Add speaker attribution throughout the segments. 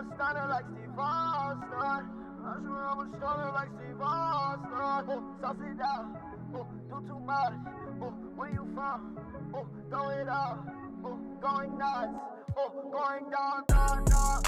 Speaker 1: a stunner like Steve Austin. I swear I'm a stunner like Steve Austin. Sauce it down, do too much. Where you from? Throw it up. Going nuts. Going down, down, down.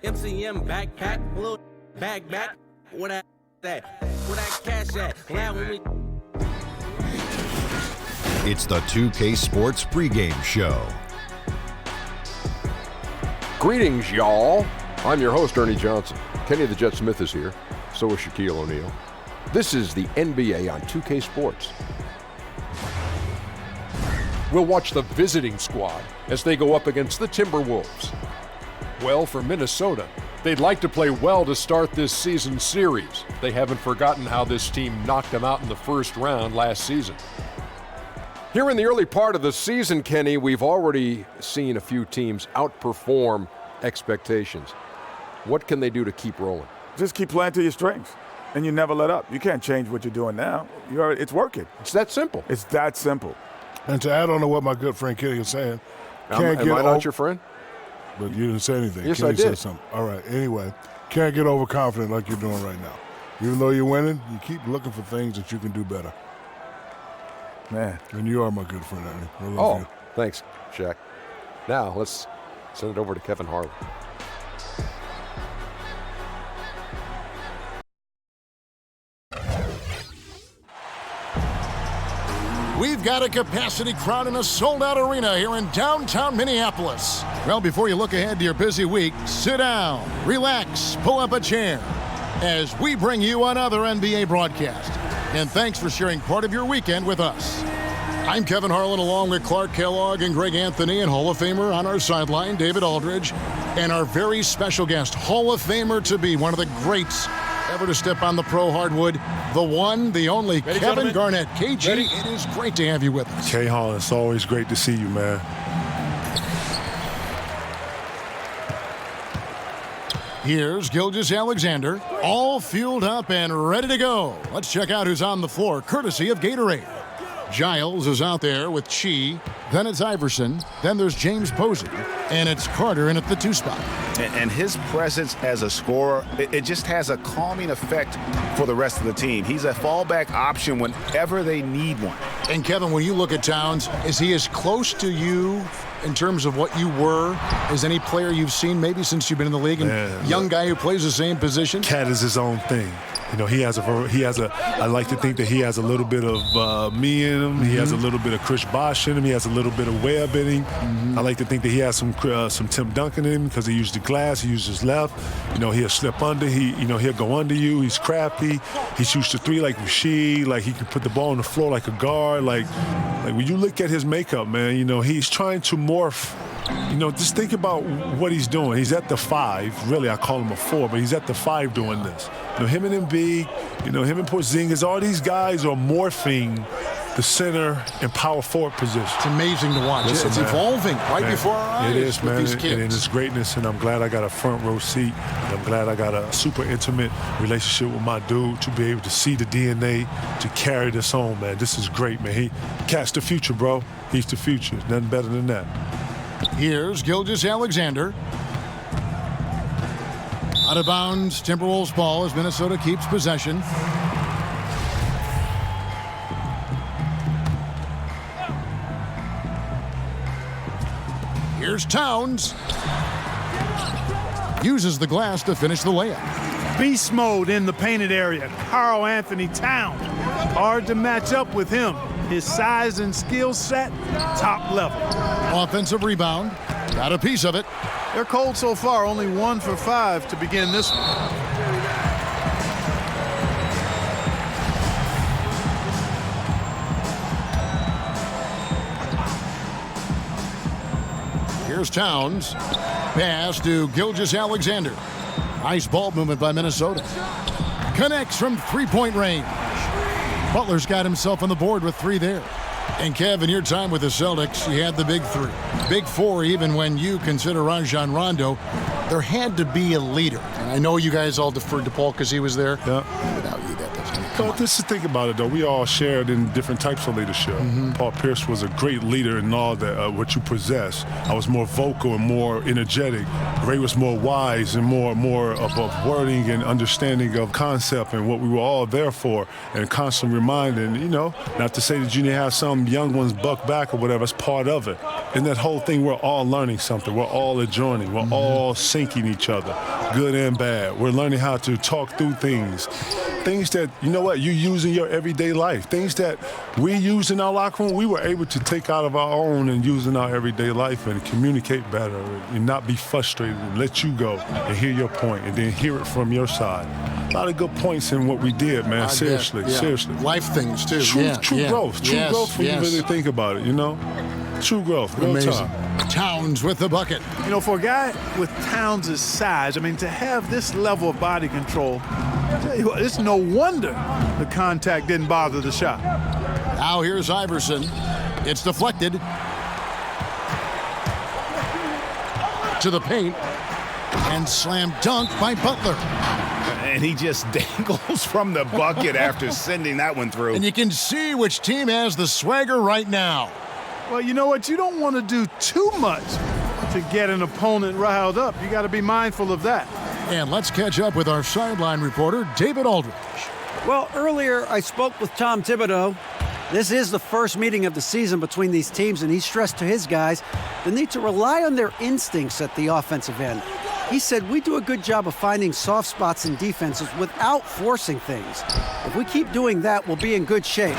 Speaker 2: MCM backpack, little back, where that cash at? Glad when we.
Speaker 3: It's the 2K Sports pregame show.
Speaker 4: Greetings, y'all. I'm your host, Ernie Johnson. Kenny the Jet Smith is here. So is Shaquille O'Neal. This is the NBA on 2K Sports. We'll watch the visiting squad as they go up against the Timberwolves. Well, for Minnesota, they'd like to play well to start this season's series. They haven't forgotten how this team knocked them out in the first round last season. Here in the early part of the season, Kenny, we've already seen a few teams outperform expectations. What can they do to keep rolling?
Speaker 5: Just keep playing to your strengths, and you never let up. You can't change what you're doing now. It's working.
Speaker 4: It's that simple.
Speaker 5: It's that simple.
Speaker 6: And to add on to what my good friend Kenny is saying,
Speaker 4: am I not your friend?
Speaker 6: But you didn't say anything.
Speaker 4: Yes,
Speaker 6: Kenny
Speaker 4: I did.
Speaker 6: said something. All right. Anyway, can't get overconfident like you're doing right now. Even though you're winning, you keep looking for things that you can do better.
Speaker 5: Man.
Speaker 6: And you are my good friend, Ernie. I love you.
Speaker 4: Thanks, Shaq. Now, let's send it over to Kevin Harlan.
Speaker 7: We've got a capacity crowd in a sold-out arena here in downtown Minneapolis. Well, before you look ahead to your busy week, sit down, relax, pull up a chair as we bring you another NBA broadcast. And thanks for sharing part of your weekend with us. I'm Kevin Harlan along with Clark Kellogg and Greg Anthony and Hall of Famer on our sideline, David Aldridge, and our very special guest, Hall of Famer to be, one of the greats ever to step on the pro hardwood, the one, the only,
Speaker 6: Ready,
Speaker 7: Kevin
Speaker 6: gentlemen?
Speaker 7: Garnett. KG,
Speaker 6: Ready?
Speaker 7: It is great to have you with us.
Speaker 6: K. Hall, it's always great to see you, man.
Speaker 7: Here's Gilgeous-Alexander, all fueled up and ready to go. Let's check out who's on the floor, courtesy of Gatorade. Giles is out there with Chi. Then it's Iverson. Then there's James Posey. And it's Carter in at the 2 spot.
Speaker 8: And his presence as a scorer, it just has a calming effect for the rest of the team. He's a fallback option whenever they need one.
Speaker 7: And Kevin, when you look at Towns, is he as close to you in terms of what you were as any player you've seen maybe since you've been in the league? And young guy who plays the same position?
Speaker 6: Cat is his own thing. You know, I like to think that he has a little bit of me in him. He has a little bit of Chris Bosh in him. He has a little bit of Webb in him. I like to think that he has some Tim Duncan in him because he used the glass, he used his left. You know, he'll slip under. He'll go under you. He's crafty. He shoots the three like Rasheed. Like, he can put the ball on the floor like a guard. Like when you look at his makeup, man, you know, he's trying to morph. You know, just think about what he's doing. He's at the 5. Really, I call him a 4, but he's at the 5 doing this. You know, him and Embiid, you know, him and Porzingis, all these guys are morphing the center and power forward position.
Speaker 7: It's amazing to watch. It's evolving right before our eyes.
Speaker 6: It is, man.
Speaker 7: With these kids.
Speaker 6: And it's greatness, and I'm glad I got a front row seat. And I'm glad I got a super intimate relationship with my dude to be able to see the DNA to carry this on, man. This is great, man. Cat's the future, bro. He's the future. Nothing better than that.
Speaker 7: Here's Gilgeous-Alexander. Out of bounds, Timberwolves ball as Minnesota keeps possession. Here's Towns. Uses the glass to finish the layup.
Speaker 9: Beast mode in the painted area. Karl Anthony Towns. Hard to match up with him. His size and skill set, top level.
Speaker 7: Offensive rebound. Got a piece of it.
Speaker 10: They're cold so far, only 1 for 5 to begin this one.
Speaker 7: Here's Towns. Pass to Gilgeous-Alexander. Nice ball movement by Minnesota. Connects from three-point range. Butler's got himself on the board with 3 there. And Kev, in your time with the Celtics, you had the big 3. Big 4, even when you consider Rajon Rondo. There had to be a leader. And I know you guys all deferred to Paul because he was there.
Speaker 6: Yeah.
Speaker 7: Without you, that doesn't
Speaker 6: But just to think about it, though, we all shared in different types of leadership. Paul Pierce was a great leader in all that what you possess. I was more vocal and more energetic. Ray was more wise and more of wording and understanding of concept and what we were all there for, and constant reminding, not to say that you didn't have some young ones buck back or whatever. It's part of it. In that whole thing, we're all learning something. We're all adjoining. We're all syncing each other, good and bad. We're learning how to talk through things. Things that, you use in your everyday life. Things that we use in our locker room, we were able to take out of our own and use in our everyday life and communicate better and not be frustrated and let you go and hear your point and then hear it from your side. A lot of good points in what we did, man. Seriously.
Speaker 7: Life things, too.
Speaker 6: True growth. True growth when you really think about it, True growth.
Speaker 7: Amazing. Towns with the bucket.
Speaker 9: For a guy with Towns' size, to have this level of body control, tell you what, it's no wonder the contact didn't bother the shot.
Speaker 7: Now here's Iverson. It's deflected. To the paint. And slam dunk by Butler.
Speaker 8: And he just dangles from the bucket after sending that one through.
Speaker 7: And you can see which team has the swagger right now.
Speaker 9: Well, you know what? You don't want to do too much to get an opponent riled up. You got to be mindful of that.
Speaker 7: And let's catch up with our sideline reporter, David Aldridge.
Speaker 11: Well, earlier I spoke with Tom Thibodeau. This is the first meeting of the season between these teams, and he stressed to his guys the need to rely on their instincts at the offensive end. He said, we do a good job of finding soft spots in defenses without forcing things. If we keep doing that, we'll be in good shape.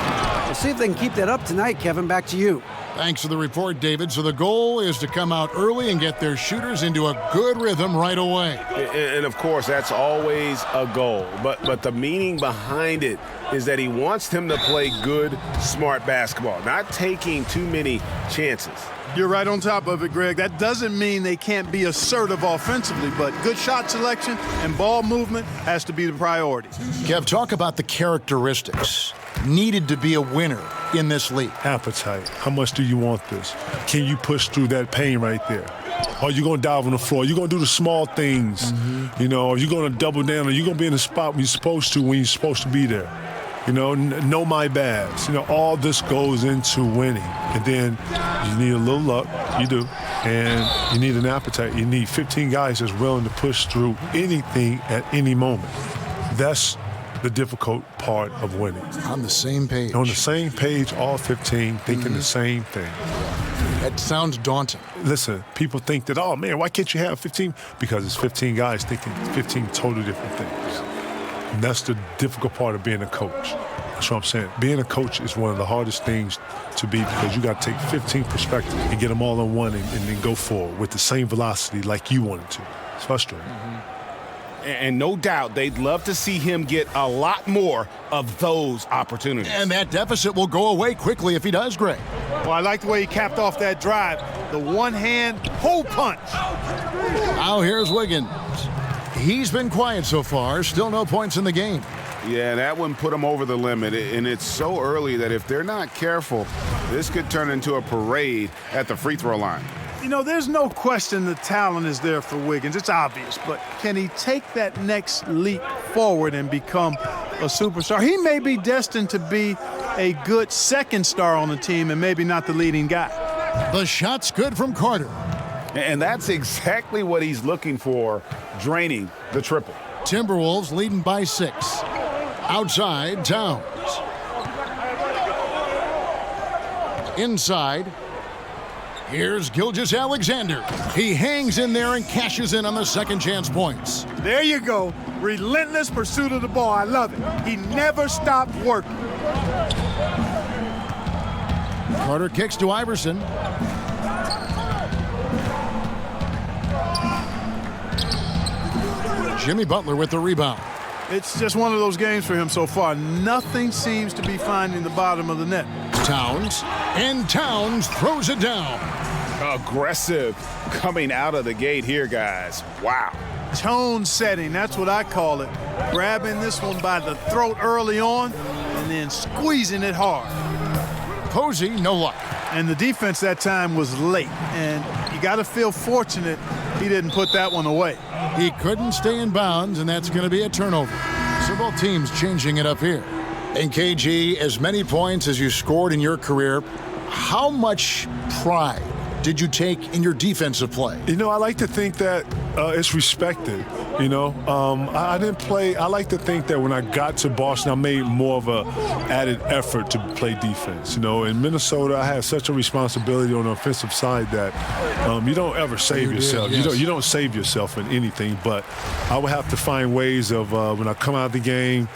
Speaker 11: We'll see if they can keep that up tonight. Kevin, back to you.
Speaker 7: Thanks for the report, David. So the goal is to come out early and get their shooters into a good rhythm right away.
Speaker 8: And of course, that's always a goal. But the meaning behind it is that he wants them to play good, smart basketball, not taking too many chances.
Speaker 9: You're right on top of it, Greg. That doesn't mean they can't be assertive offensively, but good shot selection and ball movement has to be the priority.
Speaker 7: Kev, talk about the characteristics needed to be a winner in this league.
Speaker 6: Appetite. How much do you want this? Can you push through that pain right there? Are you going to dive on the floor? Are you going to do the small things? Are you going to double down? Are you going to be in the spot when you're supposed to when you're supposed to be there? Know my bags. All this goes into winning. And then you need a little luck. You do. And you need an appetite. You need 15 guys that's willing to push through anything at any moment. That's the difficult part of winning.
Speaker 7: On the same page.
Speaker 6: On the same page, all 15 thinking the same thing.
Speaker 7: That sounds daunting.
Speaker 6: Listen, people think that, oh, man, why can't you have 15? Because it's 15 guys thinking 15 totally different things. And that's the difficult part of being a coach. That's what I'm saying. Being a coach is one of the hardest things to be because you got to take 15 perspectives and get them all in one and then go forward with the same velocity like you wanted to. It's frustrating.
Speaker 8: And no doubt they'd love to see him get a lot more of those opportunities.
Speaker 7: And that deficit will go away quickly if he does, Greg.
Speaker 9: Well, I like the way he capped off that drive. The one-hand hole punch.
Speaker 7: Now here's Wiggins. He's been quiet so far. Still no points in the game.
Speaker 8: Yeah, that one put him over the limit. And it's so early that if they're not careful, this could turn into a parade at the free throw line.
Speaker 9: There's no question the talent is there for Wiggins. It's obvious. But can he take that next leap forward and become a superstar? He may be destined to be a good second star on the team and maybe not the leading guy.
Speaker 7: The shot's good from Carter.
Speaker 8: And that's exactly what he's looking for, draining the triple.
Speaker 7: Timberwolves leading by 6. Outside, Towns. Inside. Here's Gilgeous-Alexander. He hangs in there and cashes in on the second chance points.
Speaker 9: There you go. Relentless pursuit of the ball. I love it. He never stopped working.
Speaker 7: Carter kicks to Iverson. Jimmy Butler with the rebound.
Speaker 9: It's just one of those games for him so far. Nothing seems to be finding the bottom of the net.
Speaker 7: Towns, and Towns throws it down.
Speaker 8: Aggressive coming out of the gate here, guys. Wow.
Speaker 9: Tone setting, that's what I call it. Grabbing this one by the throat early on and then squeezing it hard.
Speaker 7: Posey, no luck.
Speaker 9: And the defense that time was late, and you got to feel fortunate he didn't put that one away.
Speaker 7: He couldn't stay in bounds, and that's going to be a turnover. So both teams changing it up here. And KG, as many points as you scored in your career, how much pride did you take in your defensive play?
Speaker 6: You know, I like to think that it's respected. You know, I didn't play. I like to think that when I got to Boston, I made more of a added effort to play defense. You know, in Minnesota, I had such a responsibility on the offensive side that you don't ever save yourself.
Speaker 7: Yes.
Speaker 6: You don't save yourself in anything. But I would have to find ways of when I come out of the game.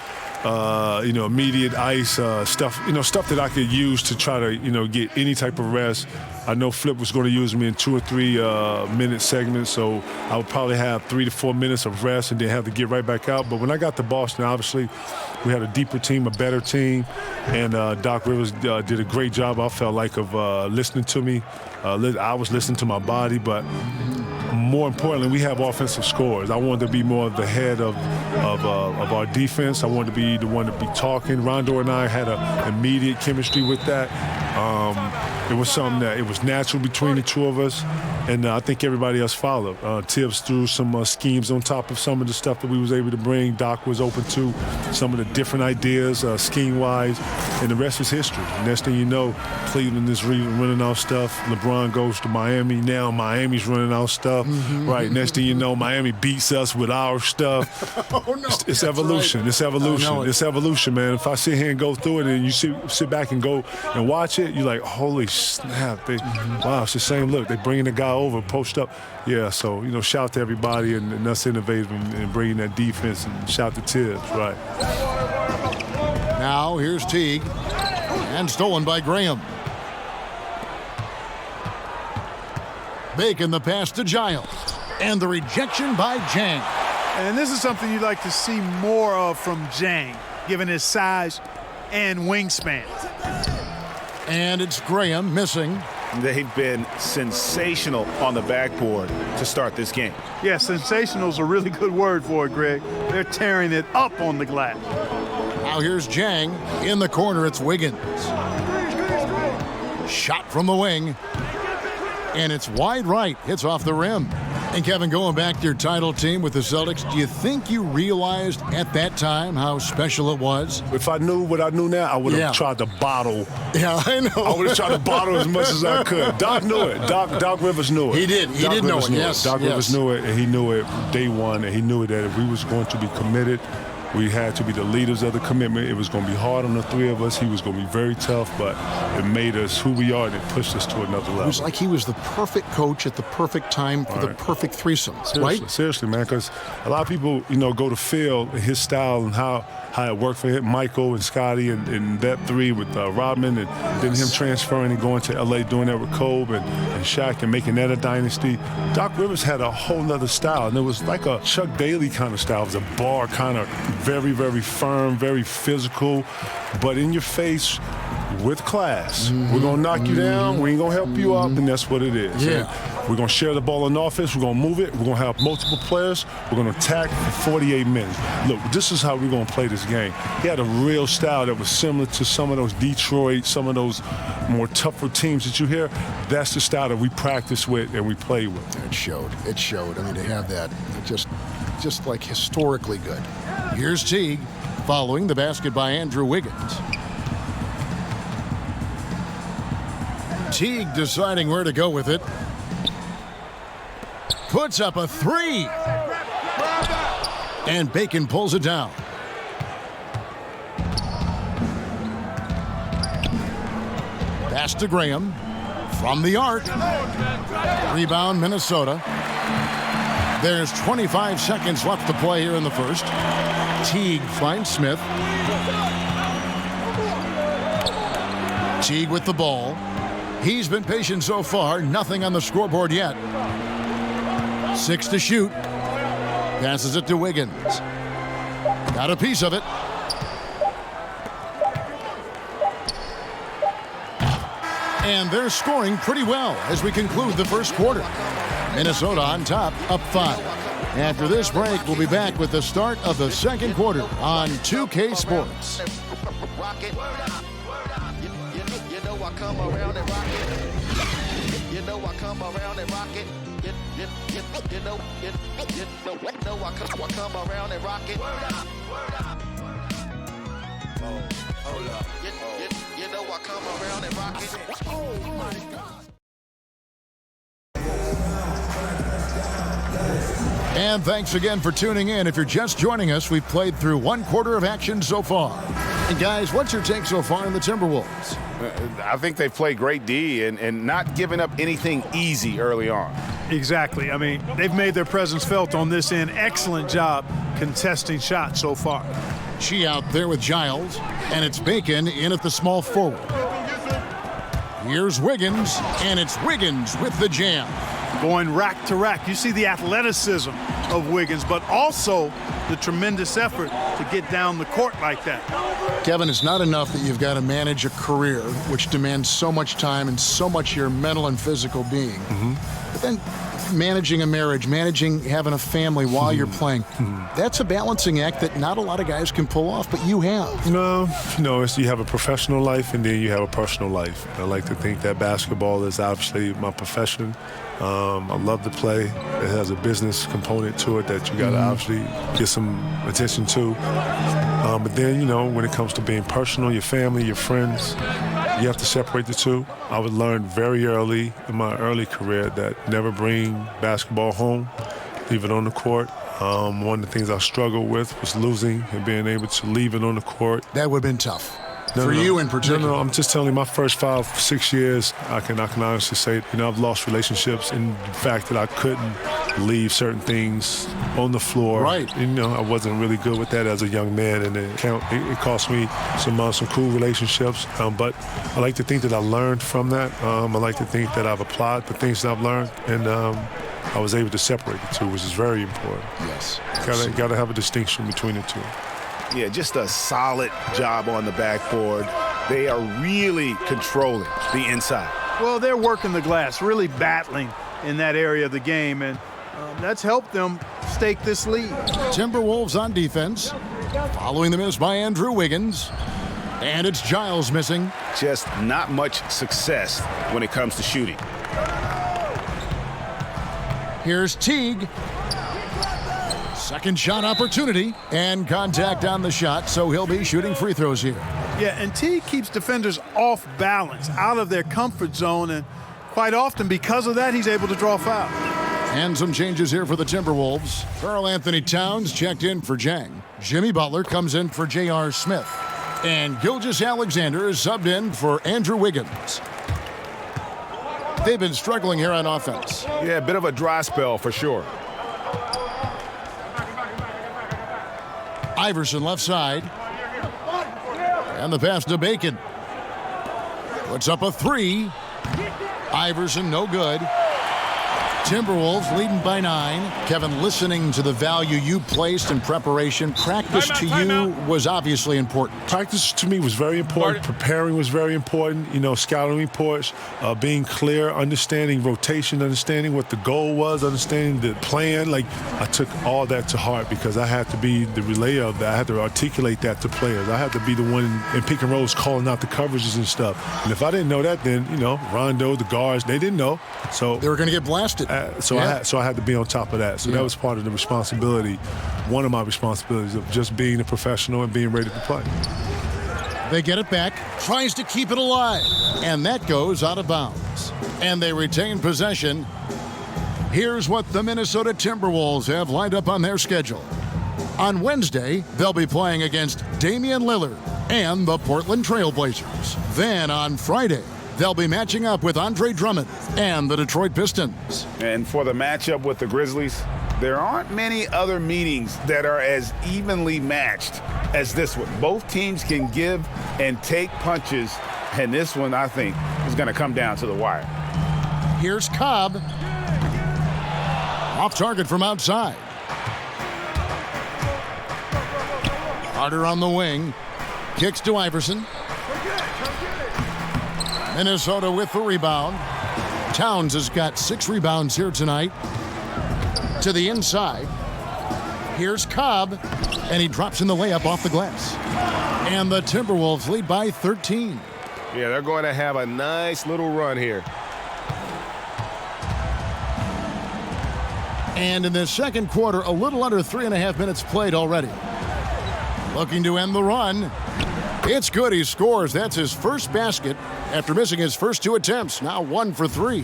Speaker 6: You know, immediate ice stuff. You know, stuff that I could use to try to get any type of rest. I know Flip was going to use me in 2 or 3 minute segments, so I would probably have 3 to 4 minutes of rest and then have to get right back out. But when I got to Boston, obviously, we had a deeper team, a better team, and Doc Rivers did a great job, I felt like, of listening to me. I was listening to my body, but more importantly, we have offensive scores. I wanted to be more of the head of our defense. I wanted to be the one to be talking. Rondo and I had an immediate chemistry with that. It was something that it was natural between the two of us, and I think everybody else followed. Tibbs threw some schemes on top of some of the stuff that we was able to bring. Doc was open to some of the different ideas, scheme-wise, and the rest is history. Next thing you know, Cleveland is running out stuff. LeBron goes to Miami. Now Miami's running out stuff. Right. Next thing you know, Miami beats us with our stuff.
Speaker 7: Oh, no.
Speaker 6: It's evolution. Right. It's evolution. It's evolution, man. If I sit here and go through it and you sit back and go and watch it, you're like, holy snap. Wow, it's the same look. They bringing the guy over, post up. Yeah, so, shout out to everybody and us innovative and bringing that defense, and shout to Tibbs, right.
Speaker 7: Now here's Teague, and stolen by Graham. Bacon the pass to Giles, and the rejection by Jang.
Speaker 9: And this is something you'd like to see more of from Jang, given his size and wingspan.
Speaker 7: And it's Graham missing.
Speaker 8: They've been sensational on the backboard to start this game.
Speaker 9: Yeah, sensational is a really good word for it, Greg. They're tearing it up on the glass.
Speaker 7: Now here's Jang. In the corner, it's Wiggins. Shot from the wing. And it's wide right. Hits off the rim. And Kevin, going back to your title team with the Celtics, do you think you realized at that time how special it was?
Speaker 6: If I knew what I knew now, I would have tried to bottle.
Speaker 7: Yeah, I know.
Speaker 6: I would have tried to bottle as much as I could. Doc knew it. Doc Rivers knew it.
Speaker 7: He did. He did know it, yes.
Speaker 6: Doc Rivers knew it, and he knew it day one, and he knew that if we was going to be committed, we had to be the leaders of the commitment. It was going to be hard on the three of us. He was going to be very tough, but it made us who we are, and it pushed us to another level.
Speaker 7: It was like he was the perfect coach at the perfect time for the perfect threesome, right?
Speaker 6: Seriously, man, because a lot of people, go to Phil and his style and how it worked for him, Michael and Scotty and that three with Rodman, and then him transferring and going to L.A., doing that with Kobe and Shaq and making that a dynasty. Doc Rivers had a whole nother style, and it was like a Chuck Daly kind of style. It was a bar kind of very, very firm, very physical, but in your face with class. We're going to knock you down. We ain't going to help you up, and that's what it is.
Speaker 7: Yeah.
Speaker 6: We're going to share the ball in offense. We're going to move it. We're going to have multiple players. We're going to attack for 48 minutes. Look, this is how we're going to play this game. He had a real style that was similar to some of those Detroit, some of those more tougher teams that you hear. That's the style that we practice with and we play with.
Speaker 7: It showed. It showed. I mean, to have that, just like historically good. Here's Teague following the basket by Andrew Wiggins. Teague deciding where to go with it. Puts up a three. And Bacon pulls it down. Pass to Graham. From the arc. Rebound, Minnesota. There's 25 seconds left to play here in the first. Teague finds Smith. Teague with the ball. He's been patient so far. Nothing on the scoreboard yet. 6 to shoot. Passes it to Wiggins. Got a piece of it. And they're scoring pretty well as we conclude the first quarter. Minnesota on top, up 5. After this break, we'll be back with the start of the second quarter on 2K Sports.
Speaker 1: You know I come around and rock it. You know I come around and rock it. You know I come around and rock it. Hold up. You know I come around and rock it. Oh my God.
Speaker 7: And thanks again for tuning in. If you're just joining us, we've played through one quarter of action so far. And guys, what's your take so far on the Timberwolves?
Speaker 8: I think they've played great D and not giving up anything easy early on.
Speaker 9: Exactly. I mean, they've made their presence felt on this end. Excellent job contesting shots so far.
Speaker 7: She out there with Giles, and it's Bacon in at the small forward. Here's Wiggins, and it's Wiggins with the jam.
Speaker 9: Going rack to rack. You see the athleticism of Wiggins, but also the tremendous effort to get down the court like that.
Speaker 7: Kevin, it's not enough that you've got to manage a career which demands so much time and so much your mental and physical being. But then managing a marriage, managing having a family while you're playing, that's a balancing act that not a lot of guys can pull off, but you have.
Speaker 6: No, you have a professional life and then you have a personal life. I like to think that basketball is obviously my profession. I love to play. It has a business component to it that you got to obviously get some attention to. But then, when it comes to being personal, your family, your friends, you have to separate the two. I would learn very early in my early career that never bring basketball home, leave it on the court. One of the things I struggled with was losing and being able to leave it on the court.
Speaker 7: That would have been tough. For you in particular?
Speaker 6: No, I'm just telling you, my first 5-6 years, I can honestly say, I've lost relationships in the fact that I couldn't leave certain things on the floor.
Speaker 7: Right.
Speaker 6: I wasn't really good with that as a young man, and it cost me some cool relationships. But I like to think that I learned from that. I like to think that I've applied the things that I've learned, and I was able to separate the two, which is very important.
Speaker 7: Yes.
Speaker 6: Got to have a distinction between the two.
Speaker 8: Yeah, just a solid job on the backboard. They are really controlling the inside.
Speaker 9: Well, they're working the glass, really battling in that area of the game, and that's helped them stake this lead.
Speaker 7: Timberwolves on defense, following the miss by Andrew Wiggins. And it's Giles missing.
Speaker 8: Just not much success when it comes to shooting.
Speaker 7: Here's Teague. Second shot opportunity and contact on the shot, so he'll be shooting free throws here.
Speaker 9: Yeah, and Teague keeps defenders off balance, out of their comfort zone, and quite often because of that, he's able to draw fouls.
Speaker 7: And some changes here for the Timberwolves. Karl Anthony Towns checked in for Jang. Jimmy Butler comes in for J.R. Smith. And Gilgeous-Alexander is subbed in for Andrew Wiggins. They've been struggling here on offense.
Speaker 8: Yeah, a bit of a dry spell for sure.
Speaker 7: Iverson left side. And the pass to Bacon. Puts up a three. Iverson no good. Timberwolves leading by 9. Kevin, listening to the value you placed in preparation, practice to you was obviously important.
Speaker 6: Practice to me was very important. Preparing was very important. Scouting reports, being clear, understanding rotation, understanding what the goal was, understanding the plan. I took all that to heart because I had to be the relayer of that. I had to articulate that to players. I had to be the one in pick and rolls calling out the coverages and stuff. And if I didn't know that, then, Rondo, the guards, they didn't know. So
Speaker 7: they were going to get blasted.
Speaker 6: So I had to be on top of that. So that was part of the responsibility, one of my responsibilities of just being a professional and being ready to play.
Speaker 7: They get it back, tries to keep it alive, and that goes out of bounds. And they retain possession. Here's what the Minnesota Timberwolves have lined up on their schedule. On Wednesday, they'll be playing against Damian Lillard and the Portland Trail Blazers. Then on Friday, they'll be matching up with Andre Drummond and the Detroit Pistons.
Speaker 8: And for the matchup with the Grizzlies, there aren't many other meetings that are as evenly matched as this one. Both teams can give and take punches, and this one, I think, is going to come down to the wire.
Speaker 7: Here's Cobb. Off target from outside. Carter on the wing. Kicks to Iverson. Minnesota with the rebound. Towns has got 6 rebounds here tonight. To the inside. Here's Cobb, and he drops in the layup off the glass. And the Timberwolves lead by 13.
Speaker 12: Yeah, they're going to have a nice little run here.
Speaker 7: And in the second quarter, a little under 3.5 minutes played already. Looking to end the run. It's good. He scores. That's his first basket after missing his first 2 attempts. Now 1 for 3.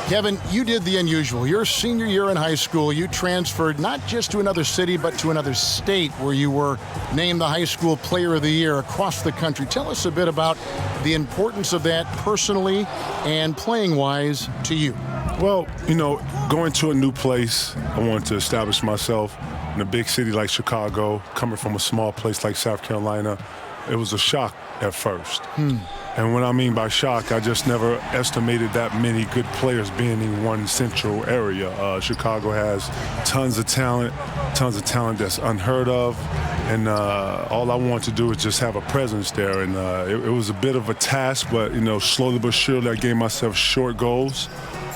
Speaker 7: Kevin, you did the unusual. Your senior year in high school, you transferred not just to another city, but to another state where you were named the high school player of the year across the country. Tell us a bit about the importance of that personally and playing-wise to you.
Speaker 6: Well, you know, going to a new place, I wanted to establish myself in a big city like Chicago, coming from a small place like South Carolina. It was a shock at first. And what I mean by shock, I just never estimated that many good players being in one central area. Chicago has tons of talent that's unheard of. And all I wanted to do is just have a presence there. And it was a bit of a task, but, you know, slowly but surely I gave myself short goals.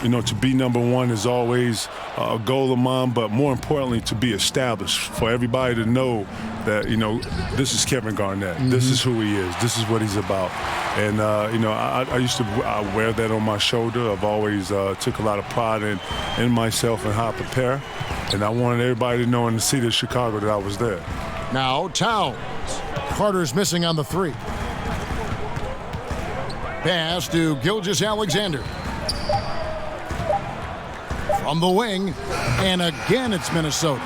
Speaker 6: You know, to be number one is always a goal of mine, but more importantly, to be established, for everybody to know that, you know, this is Kevin Garnett. This is who he is. This is what he's about. And, you know, I used to wear that on my shoulder. I've always took a lot of pride in myself and how I prepare. And I wanted everybody to know in the city of Chicago that I was there.
Speaker 7: Now Towns. Carter's missing on the 3. Pass to Gilgeous-Alexander. From the wing, and again it's Minnesota.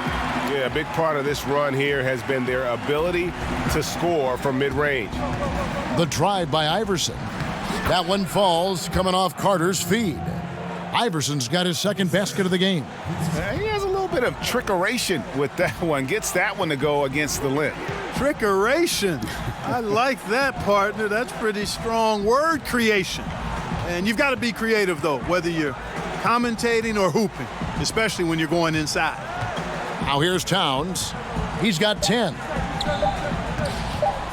Speaker 12: Yeah, a big part of this run here has been their ability to score from mid-range.
Speaker 7: The drive by Iverson. That one falls coming off Carter's feed. Iverson's got his second basket of the game.
Speaker 8: He has a little bit of trickeration with that one. Gets that one to go against the limb.
Speaker 9: Trickeration. I like that, partner. That's pretty strong word creation. And you've got to be creative, though, whether you're commentating or hooping, especially when you're going inside.
Speaker 7: Now here's Towns. He's got 10.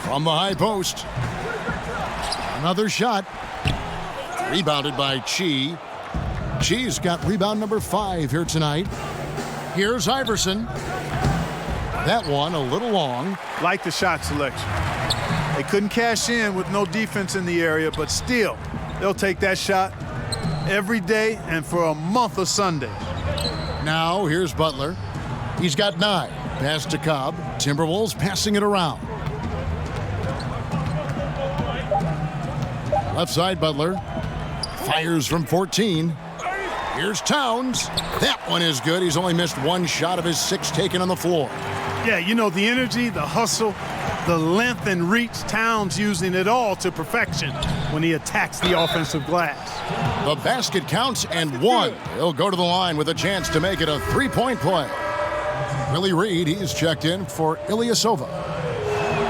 Speaker 7: From the high post. Another shot. Rebounded by Chi. Chi's got rebound number 5 here tonight. Here's Iverson. That one a little long.
Speaker 9: Like the shot selection. They couldn't cash in with no defense in the area, but still, they'll take that shot every day and for a month of Sundays.
Speaker 7: Now here's Butler. He's got 9. Pass to Cobb. Timberwolves passing it around. Left side Butler. Fires from 14. Here's Towns. That one is good. He's only missed 1 shot of his 6 taken on the floor.
Speaker 9: Yeah, you know, the energy, the hustle, the length and reach, Towns using it all to perfection when he attacks the offensive glass.
Speaker 7: The basket counts and 1. He'll go to the line with a chance to make it a 3-point play. Willie Reed, he's checked in for Ilyasova.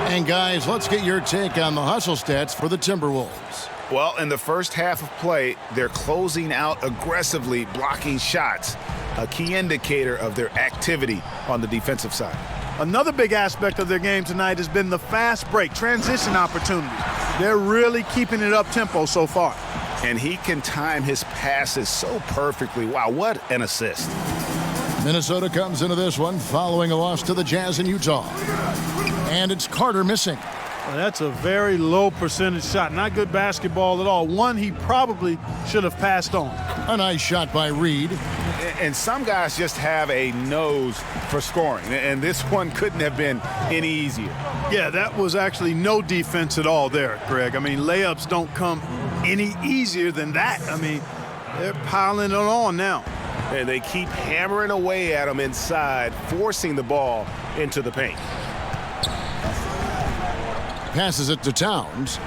Speaker 7: And guys, let's get your take on the hustle stats for the Timberwolves.
Speaker 8: Well, in the first half of play, they're closing out aggressively, blocking shots, a key indicator of their activity on the defensive side.
Speaker 9: Another big aspect of their game tonight has been the fast break, transition opportunities. They're really keeping it up-tempo so far.
Speaker 8: And he can time his passes so perfectly. Wow, what an assist.
Speaker 7: Minnesota comes into this one following a loss to the Jazz in Utah. And it's Carter missing.
Speaker 9: Well, that's a very low percentage shot. Not good basketball at all. One he probably should have passed on.
Speaker 7: A nice shot by Reed.
Speaker 8: And some guys just have a nose for scoring. And this one couldn't have been any easier.
Speaker 9: Yeah, that was actually no defense at all there, Greg. I mean, layups don't come any easier than that. I mean, they're piling it on now.
Speaker 12: And they keep hammering away at him inside, forcing the ball into the paint.
Speaker 7: Passes it to Towns.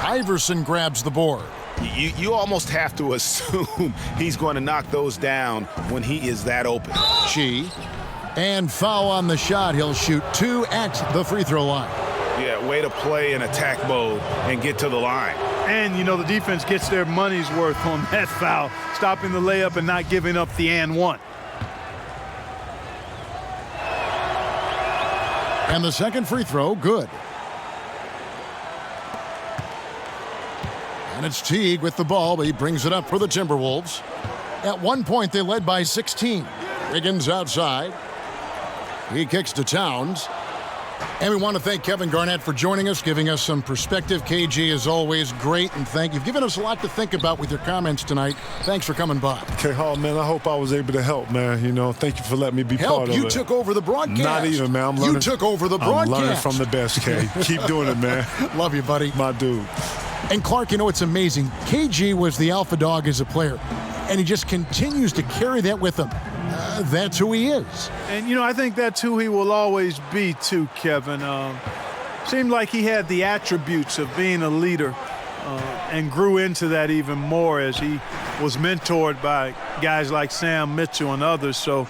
Speaker 7: Iverson grabs the board.
Speaker 8: You almost have to assume he's going to knock those down when he is that open.
Speaker 7: Chi. And foul on the shot. He'll shoot 2 at the free throw line.
Speaker 8: Yeah, way to play in attack mode and get to the line.
Speaker 9: And, you know, the defense gets their money's worth on that foul, stopping the layup and not giving up the and one.
Speaker 7: And the second free throw, good. And it's Teague with the ball, but he brings it up for the Timberwolves. At one point, they led by 16. Wiggins outside. He kicks to Towns. And we want to thank Kevin Garnett for joining us, giving us some perspective. KG is always great, and you've given us a lot to think about with your comments tonight. Thanks for coming by.
Speaker 6: Okay, Hall, man, I hope I was able to help, man. You know, thank you for letting me be part of it.
Speaker 7: You took over the broadcast.
Speaker 6: Not even, man. I'm learning.
Speaker 7: You took over the broadcast.
Speaker 6: I'm learning from the best, K. Keep doing it, man.
Speaker 7: Love you, buddy.
Speaker 6: My dude.
Speaker 7: And Clark, you know, it's amazing. KG was the alpha dog as a player, and he just continues to carry that with him. That's who he is.
Speaker 9: And, you know, I think that's who he will always be, too, Kevin. Seemed like he had the attributes of being a leader and grew into that even more as he was mentored by guys like Sam Mitchell and others. So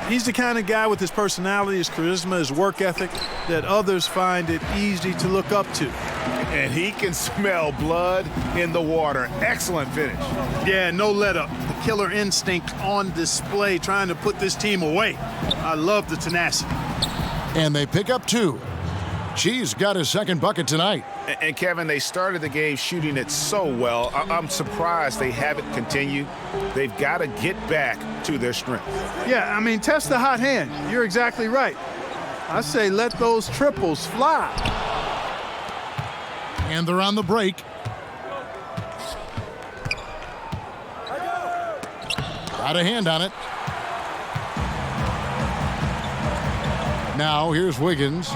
Speaker 9: he's the kind of guy with his personality, his charisma, his work ethic that others find it easy to look up to.
Speaker 8: And he can smell blood in the water. Excellent finish.
Speaker 9: Yeah, no let up. The killer instinct on display, trying to put this team away. I love the tenacity.
Speaker 7: And they pick up 2. G's got his second bucket tonight.
Speaker 8: And Kevin, they started the game shooting it so well. I'm surprised they haven't continued. They've got to get back to their strength.
Speaker 9: Yeah, I mean, test the hot hand. You're exactly right. I say let those triples fly.
Speaker 7: And they're on the break. Got a hand on it. Now here's Wiggins.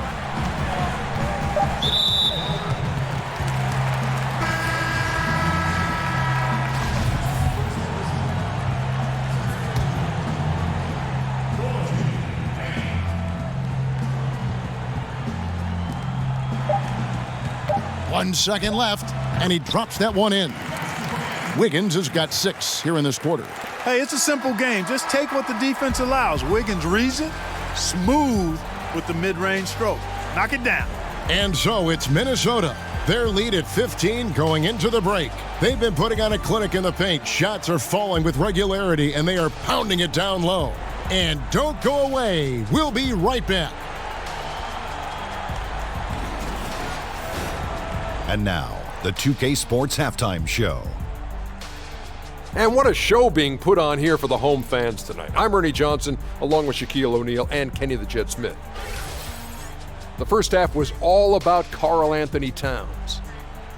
Speaker 7: One second left, and he drops that one in. Wiggins has got 6 here in this quarter.
Speaker 9: Hey, it's a simple game. Just take what the defense allows. Wiggins reads it, smooth with the mid-range stroke. Knock it down.
Speaker 7: And so it's Minnesota. Their lead at 15 going into the break. They've been putting on a clinic in the paint. Shots are falling with regularity, and they are pounding it down low. And don't go away. We'll be right back.
Speaker 3: And now, the 2K Sports Halftime Show.
Speaker 4: And what a show being put on here for the home fans tonight. I'm Ernie Johnson, along with Shaquille O'Neal and Kenny the Jet Smith. The first half was all about Karl Anthony Towns.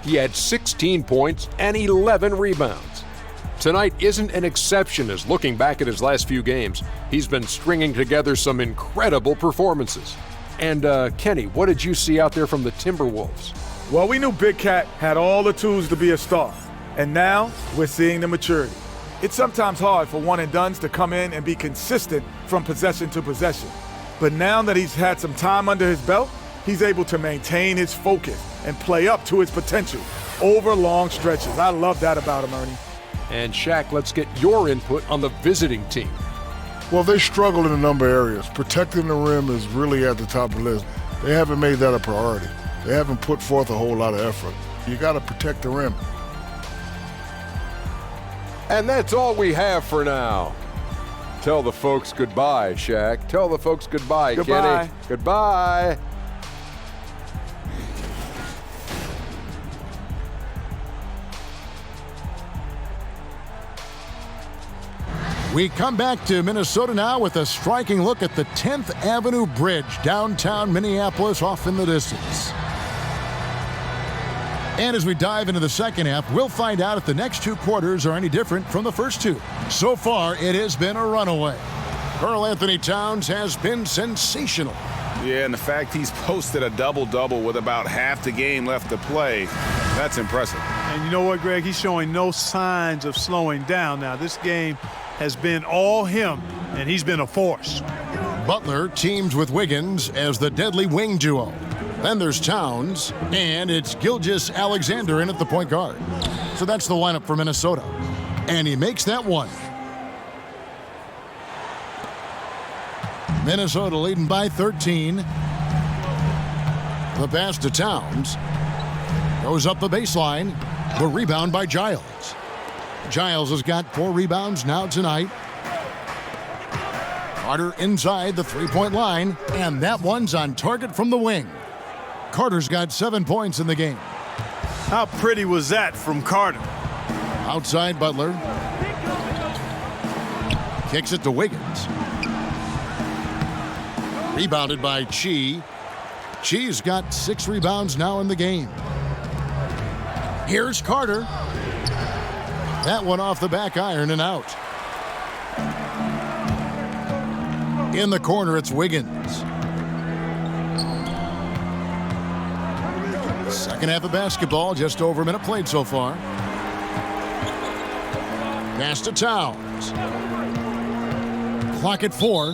Speaker 4: He had 16 points and 11 rebounds. Tonight isn't an exception, as looking back at his last few games, he's been stringing together some incredible performances. And Kenny, what did you see out there from the Timberwolves?
Speaker 5: Well, we knew Big Cat had all the tools to be a star, and now we're seeing the maturity. It's sometimes hard for one-and-dones to come in and be consistent from possession to possession. But now that he's had some time under his belt, he's able to maintain his focus and play up to his potential over long stretches. I love that about him, Ernie.
Speaker 4: And Shaq, let's get your input on the visiting team.
Speaker 13: Well, they struggle in a number of areas. Protecting the rim is really at the top of the list. They haven't made that a priority. They haven't put forth a whole lot of effort. You got to protect the rim.
Speaker 4: And that's all we have for now. Tell the folks goodbye, Shaq. Tell the folks goodbye,
Speaker 5: Goodbye.
Speaker 4: Kenny. Goodbye.
Speaker 7: We come back to Minnesota now with a striking look at the 10th Avenue Bridge, downtown Minneapolis, off in the distance. And as we dive into the second half, we'll find out if the next 2 quarters are any different from the first 2. So far, it has been a runaway. Karl Anthony Towns has been sensational.
Speaker 12: Yeah, and the fact he's posted a double-double with about half the game left to play, that's impressive.
Speaker 9: And you know what, Greg? He's showing no signs of slowing down now. This game has been all him, and he's been a force.
Speaker 7: Butler teams with Wiggins as the deadly wing duo. Then there's Towns, and it's Gilgeous-Alexander in at the point guard. So that's the lineup for Minnesota. And he makes that one. Minnesota leading by 13. The pass to Towns. Goes up the baseline. The rebound by Giles. Giles has got 4 rebounds now tonight. Carter inside the three-point line, and that one's on target from the wing. Carter's got 7 points in the game.
Speaker 9: How pretty was that from Carter?
Speaker 7: Outside Butler. Kicks it to Wiggins. Rebounded by Chi. Chi's got 6 rebounds now in the game. Here's Carter. That one off the back iron and out. In the corner, it's Wiggins. Second half of basketball, just over a minute played so far. Pass to Towns. Clock at 4.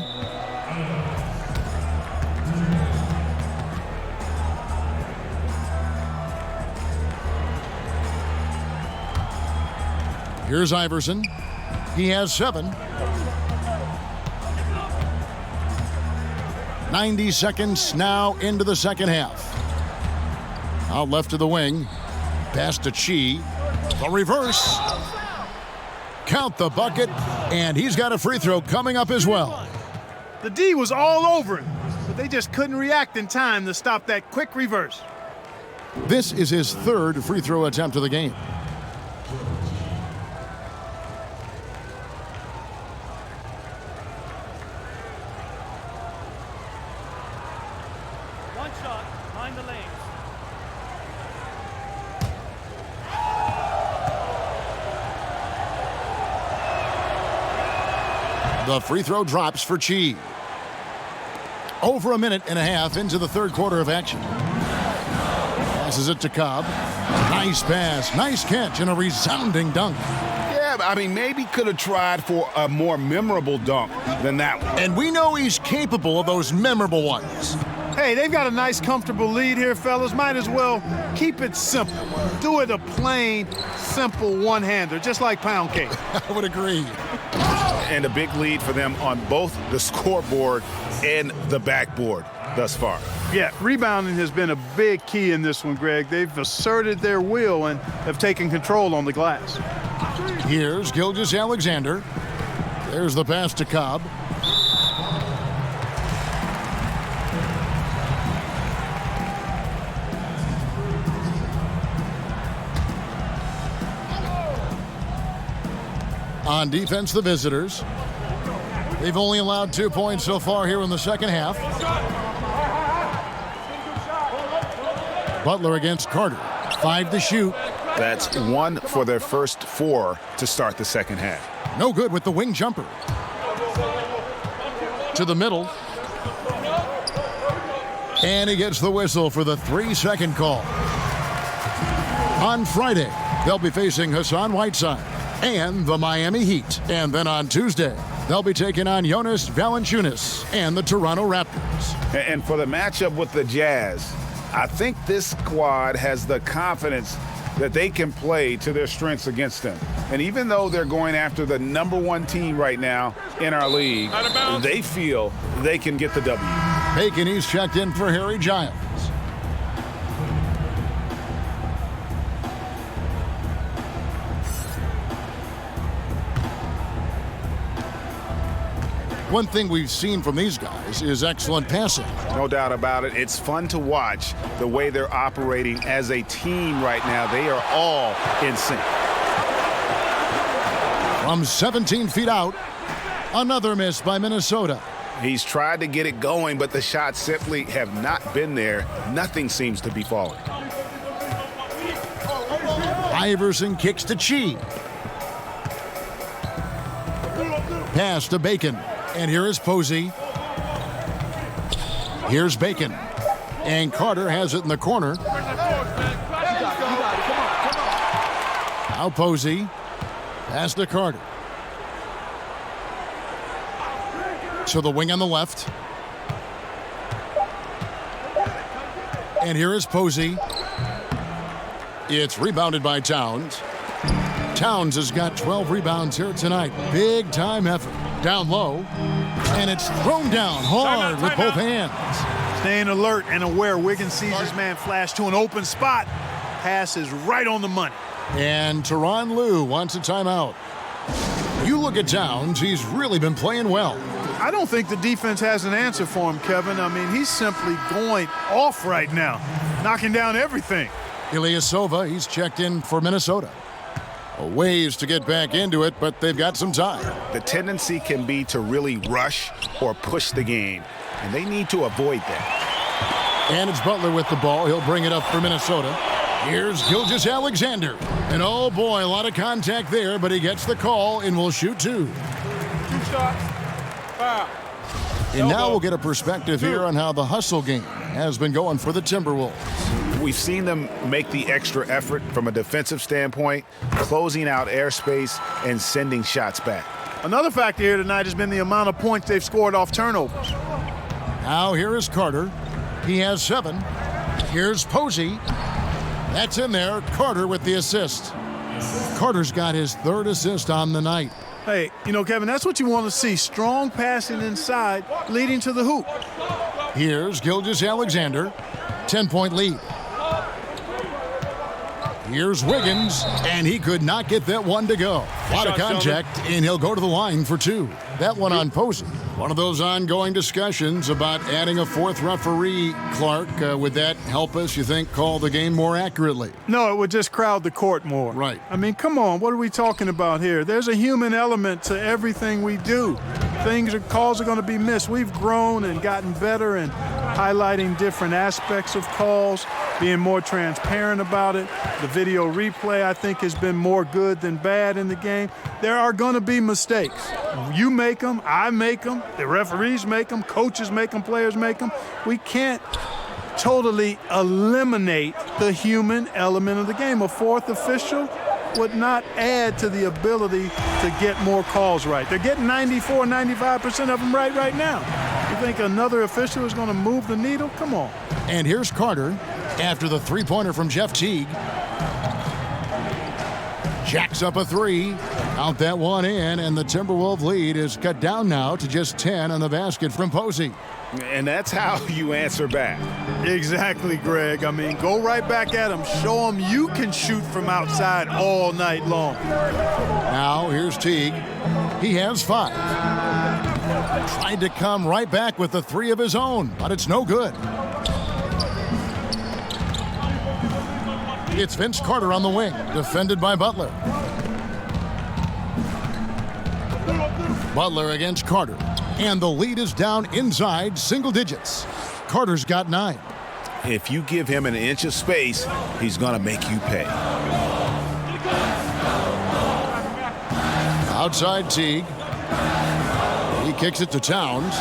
Speaker 7: Here's Iverson. He has 7. 90 seconds now into the second half. Out left to the wing. Pass to Chi. The reverse. Count the bucket, and he's got a free throw coming up as well.
Speaker 9: The D was all over him, but they just couldn't react in time to stop that quick reverse.
Speaker 7: This is his 3rd free throw attempt of the game.
Speaker 14: One shot, mind the lanes.
Speaker 7: The free throw drops for Chi. Over a minute and a half into the third quarter of action. Passes it to Cobb. Nice pass, nice catch, and a resounding dunk.
Speaker 8: Yeah, I mean, maybe could have tried for a more memorable dunk than that one.
Speaker 7: And we know he's capable of those memorable ones.
Speaker 9: Hey, they've got a nice, comfortable lead here, fellas. Might as well keep it simple. Do it a plain, simple one-hander, just like pound cake.
Speaker 7: I would agree.
Speaker 8: And a big lead for them on both the scoreboard and the backboard thus far.
Speaker 9: Yeah, rebounding has been a big key in this one, Greg. They've asserted their will and have taken control on the glass.
Speaker 7: Here's Gilgeous-Alexander. There's the pass to Cobb. On defense, the visitors. They've only allowed 2 points so far here in the second half. Butler against Carter. 5 to shoot.
Speaker 8: That's 1 for their first 4 to start the second half.
Speaker 7: No good with the wing jumper. To the middle. And he gets the whistle for the 3-second call. On Friday, they'll be facing Hassan Whiteside and the Miami Heat. And then on Tuesday, they'll be taking on Jonas Valanciunas and the Toronto Raptors.
Speaker 8: And for the matchup with the Jazz, I think this squad has the confidence that they can play to their strengths against them. And even though they're going after the #1 team right now in our league, they feel they can get the W.
Speaker 7: Bacon, he's checked in for Harry Giles. One thing we've seen from these guys is excellent passing.
Speaker 8: No doubt about it. It's fun to watch the way they're operating as a team right now. They are all in sync.
Speaker 7: From 17 feet out, another miss by Minnesota.
Speaker 8: He's tried to get it going, but the shots simply have not been there. Nothing seems to be falling.
Speaker 7: Iverson kicks to Chi. Pass to Bacon. And here is Posey. Here's Bacon. And Carter has it in the corner. Now Posey. Pass to Carter. To the wing on the left. And here is Posey. It's rebounded by Towns. Towns has got 12 rebounds here tonight. Big time effort. Down low. And it's thrown down hard with both hands.
Speaker 9: Staying alert and aware. Wiggins sees his man flash to an open spot. Pass is right on the money.
Speaker 7: And Tyronn Lue wants a timeout. You look at Towns, he's really been playing well.
Speaker 9: I don't think the defense has an answer for him, Kevin. I mean, he's simply going off right now, knocking down everything.
Speaker 7: Ilyasova, he's checked in for Minnesota. A ways to get back into it, but they've got some time.
Speaker 8: The tendency can be to really rush or push the game, and they need to avoid that.
Speaker 7: And it's Butler with the ball. He'll bring it up for Minnesota. Here's Gilgeous-Alexander. And oh boy, a lot of contact there, but he gets the call and will shoot 2.
Speaker 10: 2 shots. Foul.
Speaker 7: And now we'll get a perspective here on how the hustle game has been going for the Timberwolves.
Speaker 8: We've seen them make the extra effort from a defensive standpoint, closing out airspace and sending shots back.
Speaker 10: Another factor here tonight has been the amount of points they've scored off turnovers.
Speaker 7: Now here is Carter. He has 7. Here's Posey. That's in there. Carter with the assist. Carter's got his 3rd assist on the night.
Speaker 10: Hey, you know, Kevin, that's what you want to see. Strong passing inside, leading to the hoop.
Speaker 7: Here's Gilgeous-Alexander. 10-point lead. Here's Wiggins, and he could not get that one to go. A lot of contact, and he'll go to the line for 2. That one on Posey. One of those ongoing discussions about adding a 4th referee, Clark. Would that help us, you think, call the game more accurately?
Speaker 10: No, it would just crowd the court more.
Speaker 7: Right.
Speaker 10: I mean, come on, what are we talking about here? There's a human element to everything we do. Calls are going to be missed. We've grown and gotten better in highlighting different aspects of calls, being more transparent about it. The video replay, I think, has been more good than bad in the game. There are going to be mistakes. You make them, I make them, the referees make them, coaches make them, players make them. We can't totally eliminate the human element of the game. A 4th official would not add to the ability to get more calls right. They're getting 94, 95% of them right now. You think another official is going to move the needle? Come on.
Speaker 7: And here's Carter after the 3-pointer from Jeff Teague. Jacks up a 3. Count that one in, and the Timberwolves lead is cut down now to just 10 on the basket from Posey.
Speaker 8: And that's how you answer back.
Speaker 10: Exactly, Greg. I mean, go right back at him. Show him you can shoot from outside all night long.
Speaker 7: Now, here's Teague. He has 5. Tried to come right back with the 3 of his own, but it's no good. It's Vince Carter on the wing, defended by Butler. Butler against Carter. And the lead is down inside single digits. Carter's got 9.
Speaker 8: If you give him an inch of space, he's going to make you pay.
Speaker 7: Outside Teague. He kicks it to Towns.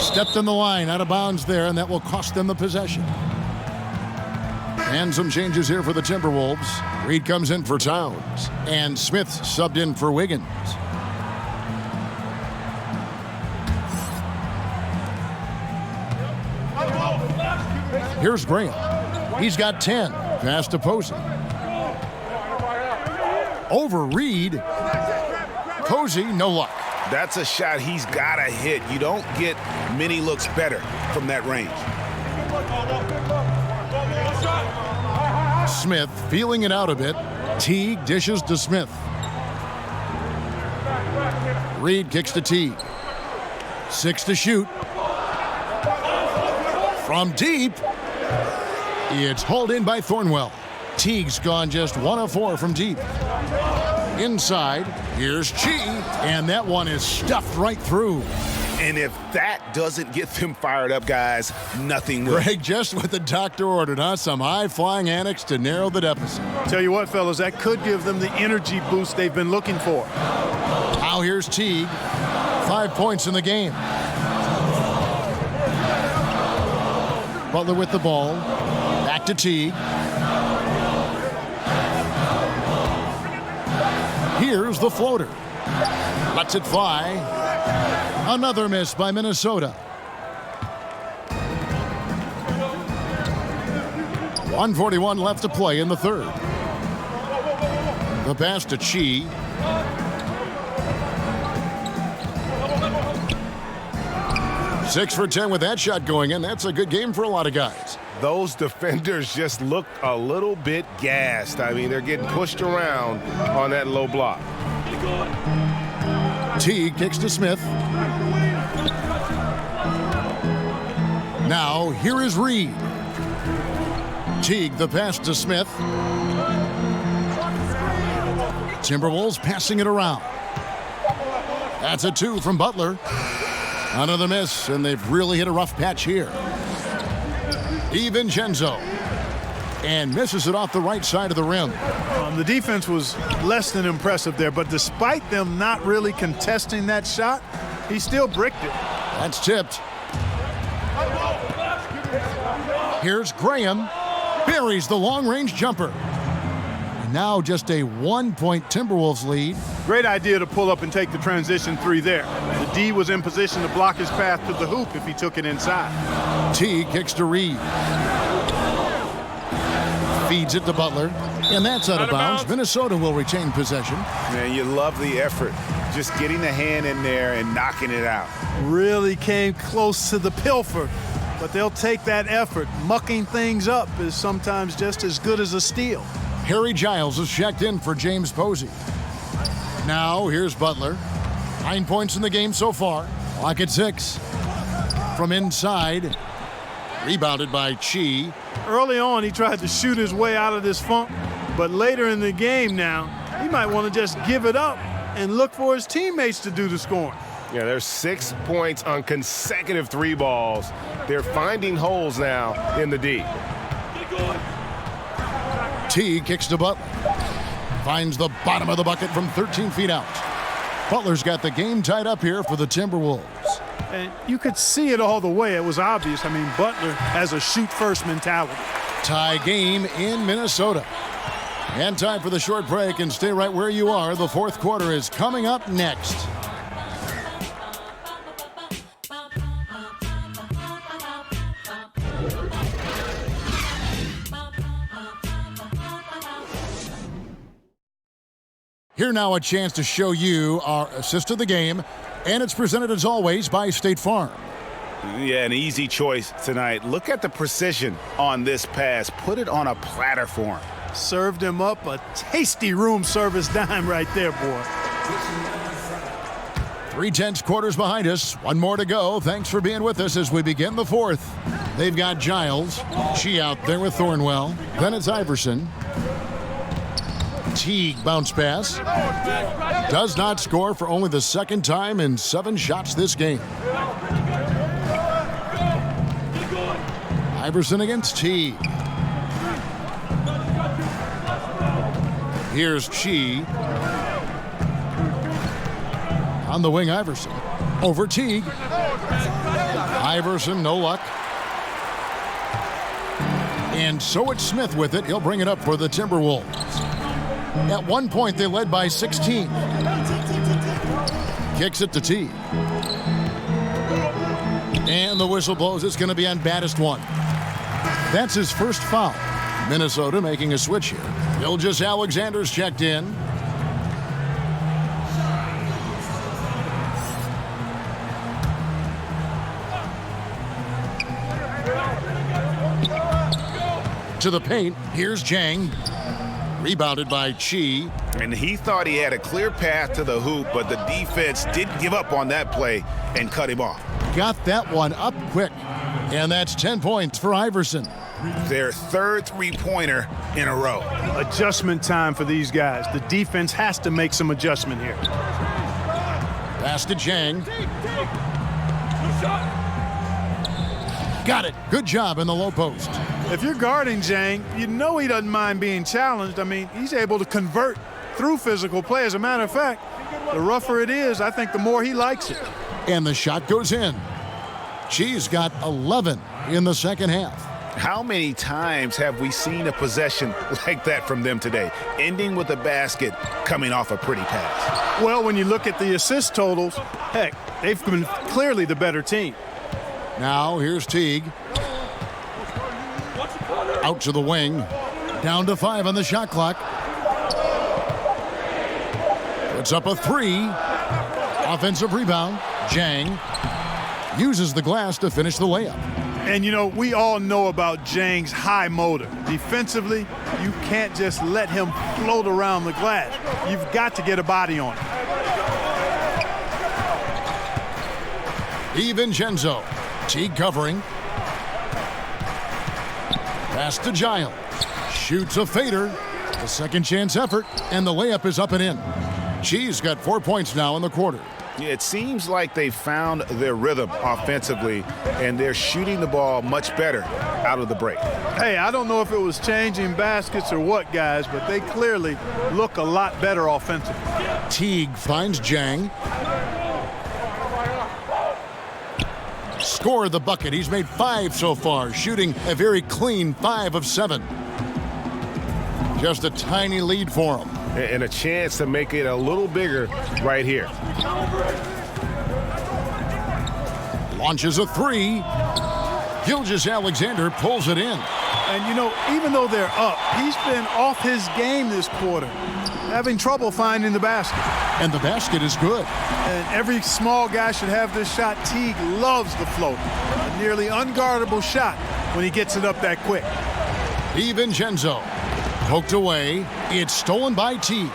Speaker 7: Stepped in the line, out of bounds there, and that will cost them the possession. And some changes here for the Timberwolves. Reed comes in for Towns. And Smith subbed in for Wiggins. Here's Graham. He's got 10. Pass to Posey. Over Reed. Posey, no luck.
Speaker 8: That's a shot he's got to hit. You don't get many looks better from that range.
Speaker 7: Smith feeling it out a bit. Teague dishes to Smith. Reed kicks to Teague. 6 to shoot. From deep. It's hauled in by Thornwell. Teague's gone just 1 of 4 from deep. Inside, here's Chi, and that one is stuffed right through.
Speaker 8: And if that doesn't get them fired up, guys, nothing will.
Speaker 7: Greg, just what the doctor ordered, huh? Some high-flying antics to narrow the deficit.
Speaker 10: Tell you what, fellas, that could give them the energy boost they've been looking for.
Speaker 7: Now here's Teague. 5 points in the game. Butler with the ball. Back to Teague. Here's the floater. Lets it fly. Another miss by Minnesota. 1:41 left to play in the third. The pass to Chi. Six for 10 with that shot going in. That's a good game for a lot of guys.
Speaker 12: Those defenders just look a little bit gassed. I mean, they're getting pushed around on that low block.
Speaker 7: Teague kicks to Smith. Now, here is Reed. Teague, the pass to Smith. Timberwolves passing it around. That's a 2 from Butler. Another miss, and they've really hit a rough patch here. DiVincenzo. And misses it off the right side of the rim.
Speaker 10: The defense was less than impressive there, but despite them not really contesting that shot, he still bricked it.
Speaker 7: That's tipped. Here's Graham. Buries the long-range jumper. And now just a 1-point Timberwolves lead.
Speaker 10: Great idea to pull up and take the transition 3 there. The D was in position to block his path to the hoop if he took it inside.
Speaker 7: T kicks to Reed. Feeds it to Butler. And that's out of bounds. Minnesota will retain possession.
Speaker 8: Man, you love the effort. Just getting the hand in there and knocking it out.
Speaker 10: Really came close to the pilfer, but they'll take that effort. Mucking things up is sometimes just as good as a steal.
Speaker 7: Harry Giles is checked in for James Posey. Now here's Butler. 9 points in the game so far. Clock at 6. From inside. Rebounded by Chi.
Speaker 10: Early on, he tried to shoot his way out of this funk, but later in the game now, he might want to just give it up and look for his teammates to do the scoring.
Speaker 12: Yeah, there's 6 points on consecutive 3 balls. They're finding holes now in the D.
Speaker 7: T kicks to Butler. Finds the bottom of the bucket from 13 feet out. Butler's got the game tied up here for the Timberwolves.
Speaker 10: And you could see it all the way. It was obvious. I mean, Butler has a shoot-first mentality.
Speaker 7: Tie game in Minnesota. And time for the short break, and stay right where you are. The fourth quarter is coming up next. Here now a chance to show you our assist of the game, and it's presented as always by State Farm.
Speaker 8: Yeah, an easy choice tonight. Look at the precision on this pass. Put it on a platter for him.
Speaker 10: Served him up a tasty room service dime right there, boy.
Speaker 7: 3/10 quarters behind us. One more to go. Thanks for being with us as we begin the fourth. They've got Giles. She out there with Thornwell. Then it's Iverson. Teague bounce pass. Does not score for only the second time in 7 shots this game. Iverson against Teague. Here's Chi. On the wing, Iverson. Over Teague. Iverson, no luck. And so it's Smith with it. He'll bring it up for the Timberwolves. At one point, they led by 16. Kicks it to Teague. And the whistle blows. It's going to be on baddest one. That's his first foul. Minnesota making a switch here. Gilgeous Alexander's checked in. To the paint. Here's Jang. Rebounded by Chi.
Speaker 8: And he thought he had a clear path to the hoop, but the defense didn't give up on that play and cut him off.
Speaker 7: Got that one up quick. And that's 10 points for Iverson.
Speaker 8: Their third three-pointer in a row.
Speaker 10: Adjustment time for these guys. The defense has to make some adjustment here.
Speaker 7: Pass to Jang. Got it. Good job in the low post.
Speaker 10: If you're guarding Jang, you know he doesn't mind being challenged. I mean, he's able to convert through physical play. As a matter of fact, the rougher it is, I think the more he likes it.
Speaker 7: And the shot goes in. She's got 11 in the second half.
Speaker 8: How many times have we seen a possession like that from them today, ending with a basket coming off a pretty pass?
Speaker 10: Well, when you look at the assist totals, heck, they've been clearly the better team.
Speaker 7: Now here's Teague. Out to the wing. Down to 5 on the shot clock. Puts up a 3. Offensive rebound. Jang uses the glass to finish the layup.
Speaker 10: And, you know, we all know about Jang's high motor. Defensively, you can't just let him float around the glass. You've got to get a body on him. DiVincenzo.
Speaker 7: Teague covering. Pass to Giles. Shoots a fader. A second chance effort, and the layup is up and in. G's got 4 points now in the quarter.
Speaker 8: Yeah, it seems like they found their rhythm offensively, and they're shooting the ball much better out of the break.
Speaker 10: Hey, I don't know if it was changing baskets or what, guys, but they clearly look a lot better offensively.
Speaker 7: Teague finds Jang. Score the bucket. He's made 5 so far, shooting a very clean 5 of 7. Just a tiny lead for him.
Speaker 12: And a chance to make it a little bigger right here.
Speaker 7: Launches a 3. Gilgeous-Alexander pulls it in.
Speaker 10: And, you know, even though they're up, he's been off his game this quarter, having trouble finding the basket.
Speaker 7: And the basket is good.
Speaker 10: And every small guy should have this shot. Teague loves the float. A nearly unguardable shot when he gets it up that quick.
Speaker 7: DiVincenzo. Poked away. It's stolen by Teague.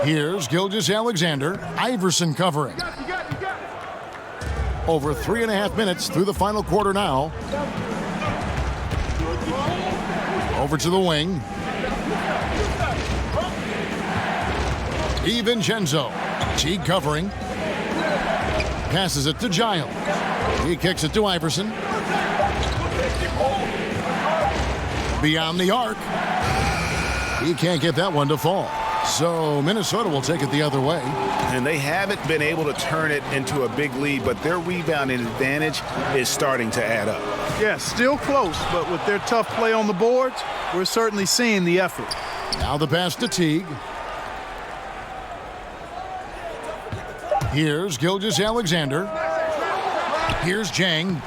Speaker 7: Here's Gilgeous-Alexander. Iverson covering. Over 3.5 minutes through the final quarter now. Over to the wing. DiVincenzo. Teague covering. Passes it to Giles. He kicks it to Iverson. Beyond the arc. He can't get that one to fall. So Minnesota will take it the other way.
Speaker 8: And they haven't been able to turn it into a big lead, but their rebounding advantage is starting to add up.
Speaker 10: Yeah, still close, but with their tough play on the boards, we're certainly seeing the effort.
Speaker 7: Now the pass to Teague. Here's Gilgeous-Alexander. Here's Jang.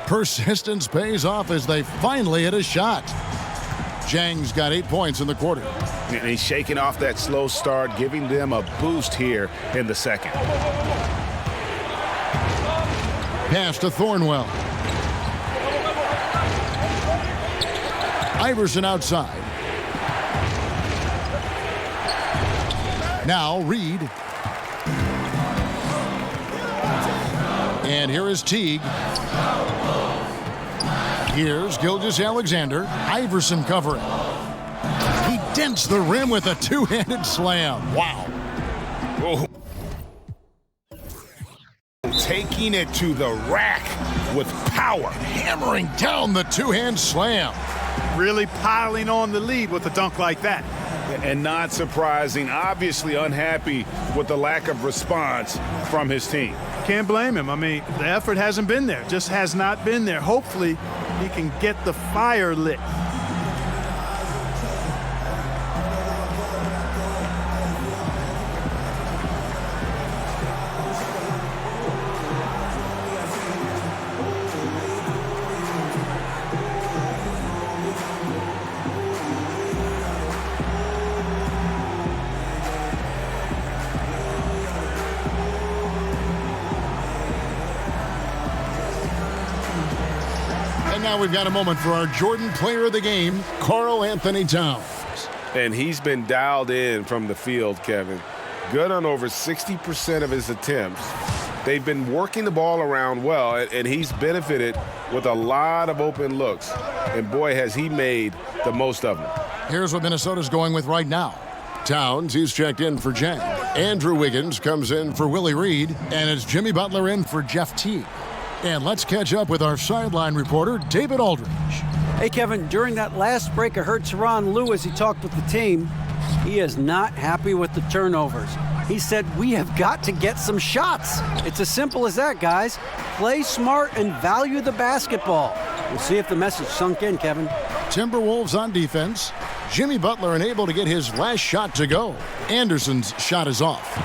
Speaker 7: Persistence pays off as they finally hit a shot. Jang's got 8 points in the quarter.
Speaker 8: And he's shaking off that slow start, giving them a boost here in the second.
Speaker 7: Pass to Thornwell. Iverson outside. Now Reed. And here is Teague. Here's Gilgeous-Alexander. Iverson covering. He dents the rim with a two-handed slam. Wow.
Speaker 8: Oh. Taking it to the rack with power.
Speaker 7: Hammering down the two-hand slam.
Speaker 10: Really piling on the lead with a dunk like that.
Speaker 8: And not surprising, obviously unhappy with the lack of response from his team.
Speaker 10: Can't blame him. I mean, the effort hasn't been there. Just has not been there. Hopefully, he can get the fire lit.
Speaker 7: Now we've got a moment for our Jordan Player of the Game, Karl-Anthony Towns.
Speaker 12: And he's been dialed in from the field, Kevin. Good on over 60% of his attempts. They've been working the ball around well, and he's benefited with a lot of open looks. And boy, has he made the most of them.
Speaker 7: Here's what Minnesota's going with right now. Towns, he's checked in for Jang. Andrew Wiggins comes in for Willie Reed, and it's Jimmy Butler in for Jeff Teague. And let's catch up with our sideline reporter, David Aldridge.
Speaker 11: Hey, Kevin, during that last break, I heard Tyronn Lue as he talked with the team. He is not happy with the turnovers. He said, we have got to get some shots. It's as simple as that, guys. Play smart and value the basketball. We'll see if the message sunk in, Kevin.
Speaker 7: Timberwolves on defense. Jimmy Butler unable to get his last shot to go. Anderson's shot is off.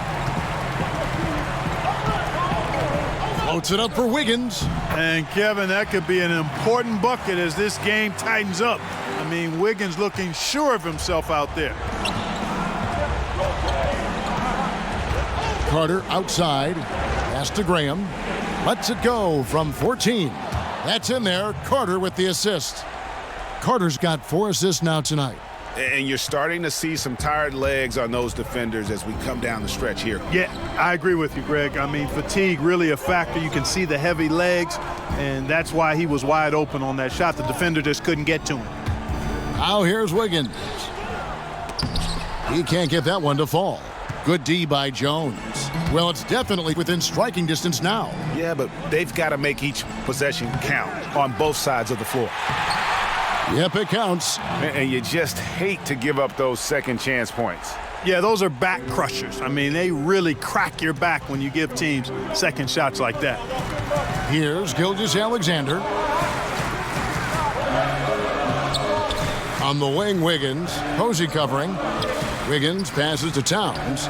Speaker 7: Floats it up for Wiggins.
Speaker 10: And Kevin, that could be an important bucket as this game tightens up. I mean, Wiggins looking sure of himself out there.
Speaker 7: Carter outside. Pass to Graham. Lets it go from 14. That's in there. Carter with the assist. Carter's got 4 assists now tonight.
Speaker 8: And you're starting to see some tired legs on those defenders as we come down the stretch here.
Speaker 10: Yeah, I agree with you, Greg. I mean, fatigue really a factor. You can see the heavy legs, and that's why he was wide open on that shot. The defender just couldn't get to him.
Speaker 7: Now here's Wiggins. He can't get that one to fall. Good D by Jones. Well, it's definitely within striking distance now.
Speaker 8: Yeah, but they've got to make each possession count on both sides of the floor.
Speaker 7: Yep, it counts.
Speaker 8: And you just hate to give up those second chance points.
Speaker 10: Yeah, those are back crushers. I mean, they really crack your back when you give teams second shots like that.
Speaker 7: Here's Gilgeous-Alexander. On the wing, Wiggins. Posey covering. Wiggins passes to Towns.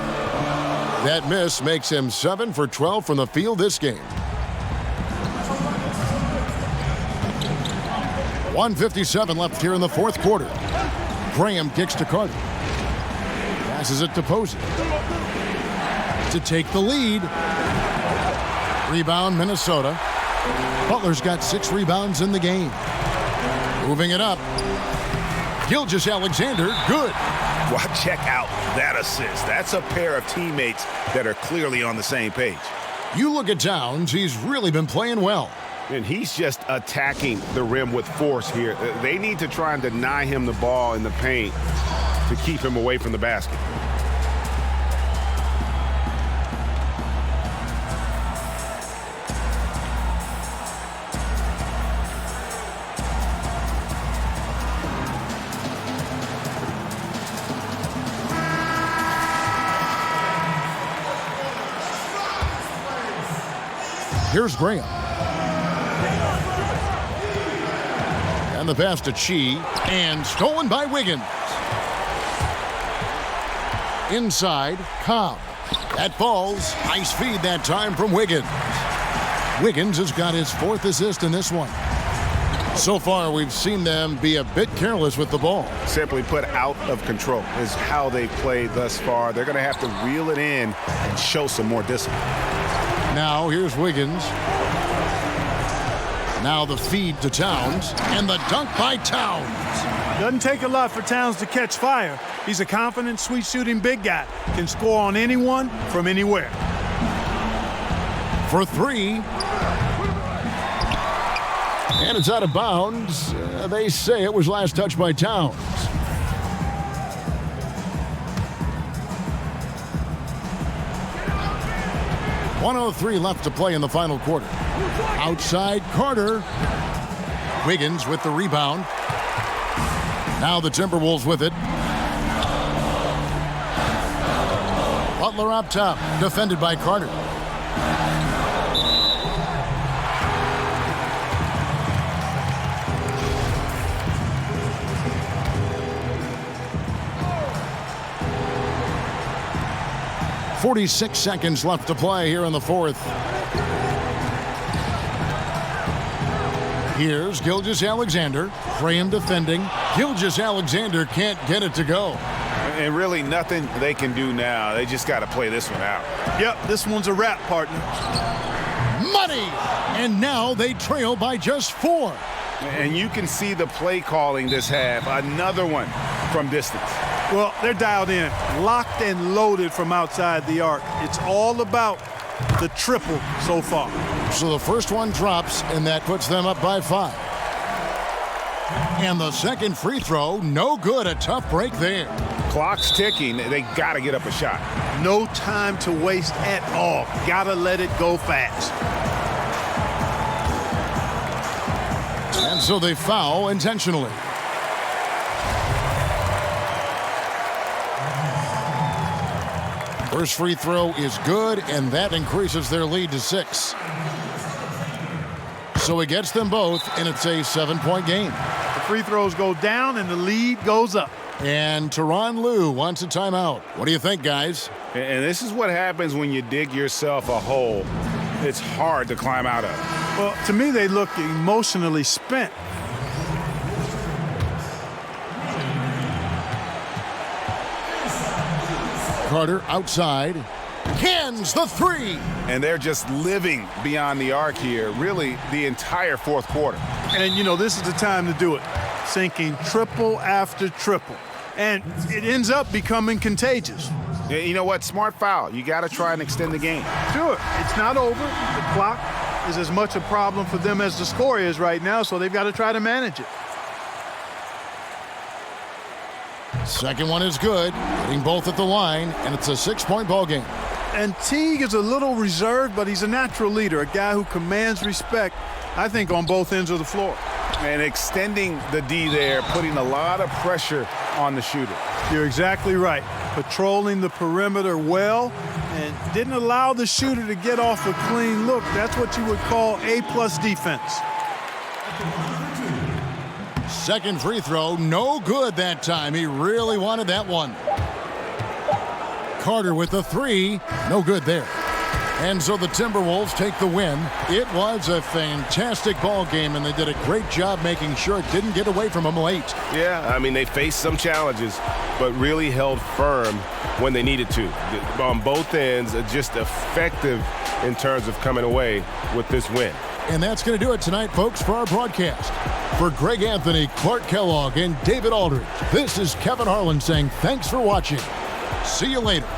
Speaker 7: That miss makes him 7 for 12 from the field this game. 1:57 left here in the fourth quarter. Graham kicks to Carter. Passes it to Posey. To take the lead. Rebound, Minnesota. Butler's got 6 rebounds in the game. Moving it up. Gilgeous-Alexander, good.
Speaker 8: Well, check out that assist. That's a pair of teammates that are clearly on the same page.
Speaker 7: You look at Towns, he's really been playing well.
Speaker 8: And he's just attacking the rim with force here. They need to try and deny him the ball in the paint to keep him away from the basket.
Speaker 7: Here's Graham. And the pass to Chi, and stolen by Wiggins. Inside, Cobb. That falls. Nice feed that time from Wiggins. Wiggins has got his 4th assist in this one. So far, we've seen them be a bit careless with the ball.
Speaker 8: Simply put, out of control is how they've played thus far. They're going to have to reel it in and show some more discipline.
Speaker 7: Now here's Wiggins. Now the feed to Towns, and the dunk by Towns.
Speaker 10: Doesn't take a lot for Towns to catch fire. He's a confident, sweet-shooting big guy. Can score on anyone from anywhere.
Speaker 7: For 3. And it's out of bounds. They say it was last touched by Towns. .103 left to play in the final quarter. Outside, Carter. Wiggins with the rebound. Now the Timberwolves with it. Butler up top, defended by Carter. .46 seconds left to play here in the fourth. Here's Gilgeous-Alexander. Graham defending. Gilgeous-Alexander can't get it to go.
Speaker 8: And really nothing they can do now. They just got to play this one out.
Speaker 10: Yep, this one's a wrap, partner.
Speaker 7: Money! And now they trail by just 4.
Speaker 8: And you can see the play calling this half. Another one from distance.
Speaker 10: Well, they're dialed in, locked and loaded from outside the arc. It's all about the triple so far.
Speaker 7: So the first one drops, and that puts them up by 5. And the second free throw, no good. A tough break there.
Speaker 8: Clock's ticking. They got to get up a shot.
Speaker 10: No time to waste at all. Got to let it go fast.
Speaker 7: And so they foul intentionally. First free throw is good, and that increases their lead to 6. So he gets them both, and it's a 7-point game.
Speaker 10: The free throws go down, and the lead goes up.
Speaker 7: And Tyronn Lue wants a timeout. What do you think, guys?
Speaker 8: And this is what happens when you dig yourself a hole it's hard to climb out of.
Speaker 10: Well, to me, they look emotionally spent.
Speaker 7: Carter outside. Cans the 3.
Speaker 8: And they're just living beyond the arc here, really, the entire fourth quarter.
Speaker 10: And, you know, this is the time to do it. Sinking triple after triple. and it ends up becoming contagious.
Speaker 8: Yeah, you know what? Smart foul. You got to try and extend the game.
Speaker 10: Sure, it's not over. The clock is as much a problem for them as the score is right now, so they've got to try to manage it.
Speaker 7: Second one is good, hitting both at the line, and it's a 6-point ball game.
Speaker 10: And Teague is a little reserved, but he's a natural leader, a guy who commands respect, I think, on both ends of the floor.
Speaker 8: And extending the D there, putting a lot of pressure on the shooter.
Speaker 10: You're exactly right. Patrolling the perimeter well and didn't allow the shooter to get off a clean look. That's what you would call A+ defense.
Speaker 7: Second free throw, no good that time. He really wanted that one. Carter with the 3, no good there. And so the Timberwolves take the win. It was a fantastic ball game, and they did a great job making sure it didn't get away from them late.
Speaker 12: Yeah, I mean, they faced some challenges, but really held firm when they needed to. On both ends, just effective in terms of coming away with this win.
Speaker 7: And that's going to do it tonight, folks, for our broadcast. For Greg Anthony, Clark Kellogg, and David Aldridge, this is Kevin Harlan saying thanks for watching. See you later.